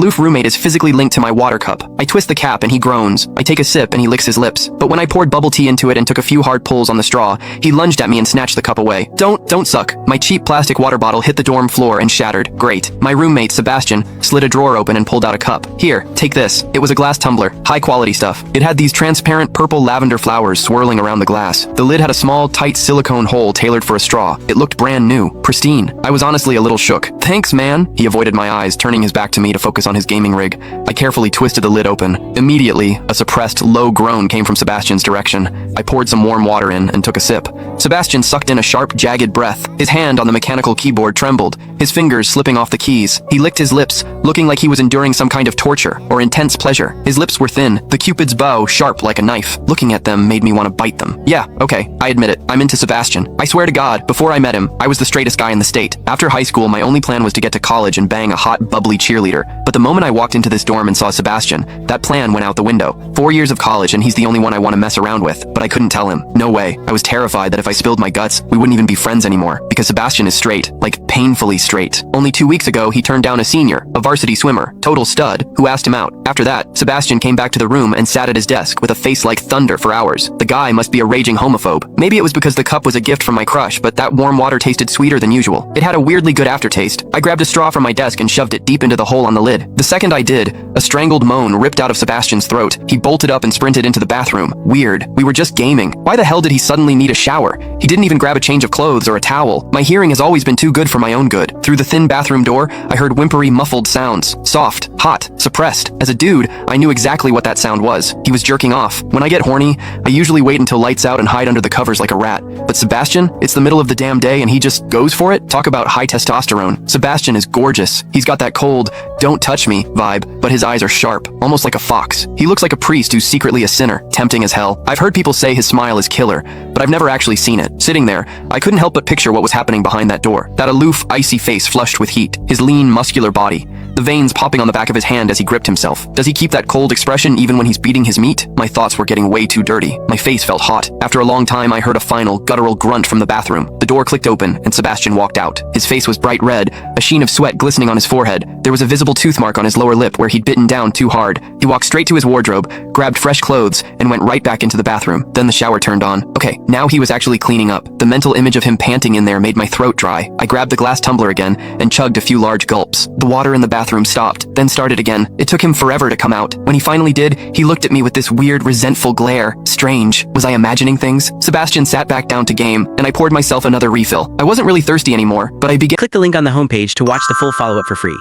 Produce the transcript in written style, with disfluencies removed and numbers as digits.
Aloof roommate is physically linked to my water cup. I twist the cap and he groans. I take a sip and he licks his lips. But when I poured bubble tea into it and took a few hard pulls on the straw, he lunged at me and snatched the cup away. Don't suck. My cheap plastic water bottle hit the dorm floor and shattered. Great. My roommate, Sebastian, slid a drawer open and pulled out a cup. Here, take this. It was a glass tumbler. High quality stuff. It had these transparent purple lavender flowers swirling around the glass. The lid had a small, tight silicone hole tailored for a straw. It looked brand new. Pristine. I was honestly a little shook. Thanks, man. He avoided my eyes, turning his back to me to focus on his gaming rig. I carefully twisted the lid open. Immediately, a suppressed, low groan came from Sebastian's direction. I poured some warm water in and took a sip. Sebastian sucked in a sharp, jagged breath. His hand on the mechanical keyboard trembled, his fingers slipping off the keys. He licked his lips, looking like he was enduring some kind of torture or intense pleasure. His lips were thin, the Cupid's bow sharp like a knife. Looking at them made me want to bite them. Yeah, okay, I admit it. I'm into Sebastian. I swear to God, before I met him, I was the straightest guy in the state. After high school, my only plan was to get to college and bang a hot, bubbly cheerleader. But the moment I walked into this dorm and saw Sebastian, that plan went out the window. 4 years of college and he's the only one I want to mess around with, but I couldn't tell him. No way. I was terrified that if I spilled my guts, we wouldn't even be friends anymore, because Sebastian is straight, like painfully straight. Only 2 weeks ago, he turned down a senior, a varsity swimmer, total stud, who asked him out. After that, Sebastian came back to the room and sat at his desk with a face like thunder for hours. The guy must be a raging homophobe. Maybe it was because the cup was a gift from my crush, but that warm water tasted sweeter than usual. It had a weirdly good aftertaste. I grabbed a straw from my desk and shoved it deep into the hole on the lid. The second I did, a strangled moan ripped out of Sebastian's throat. He bolted up and sprinted into the bathroom. Weird. We were just gaming. Why the hell did he suddenly need a shower? He didn't even grab a change of clothes or a towel. My hearing has always been too good for my own good. Through the thin bathroom door, I heard whimpery, muffled sounds. Soft, hot, suppressed. As a dude, I knew exactly what that sound was. He was jerking off. When I get horny, I usually wait until lights out and hide under the covers like a rat. But Sebastian, it's the middle of the damn day and he just goes for it? Talk about high testosterone. Sebastian is gorgeous. He's got that cold, don't touch me vibe, but his eyes are sharp, almost like a fox. He looks like a priest who's secretly a sinner, tempting as hell. I've heard people say his smile is killer, but I've never actually seen it. Sitting there, I couldn't help but picture what was happening behind that door. That aloof, icy face flushed with heat, his lean, muscular body, the veins popping on the back of his hand as he gripped himself. Does he keep that cold expression even when he's beating his meat? My thoughts were getting way too dirty. My face felt hot. After a long time, I heard a final, guttural grunt from the bathroom. The door clicked open, and Sebastian walked out. His face was bright red, a sheen of sweat glistening on his forehead. There was a visible tooth mark on his lower lip where he'd bitten down too hard. He walked straight to his wardrobe, grabbed fresh clothes, and went right back into the bathroom. Then the shower turned on. Okay, now he was actually cleaning up. The mental image of him panting in there made my throat dry. I grabbed the glass tumbler again and chugged a few large gulps. The water in the bathroom stopped, then started again. It took him forever to come out. When he finally did, he looked at me with this weird, resentful glare. Strange. Was I imagining things? Sebastian sat back down to game, and I poured myself another refill. I wasn't really thirsty anymore, but I began— Click the link on the homepage to watch the full follow-up for free.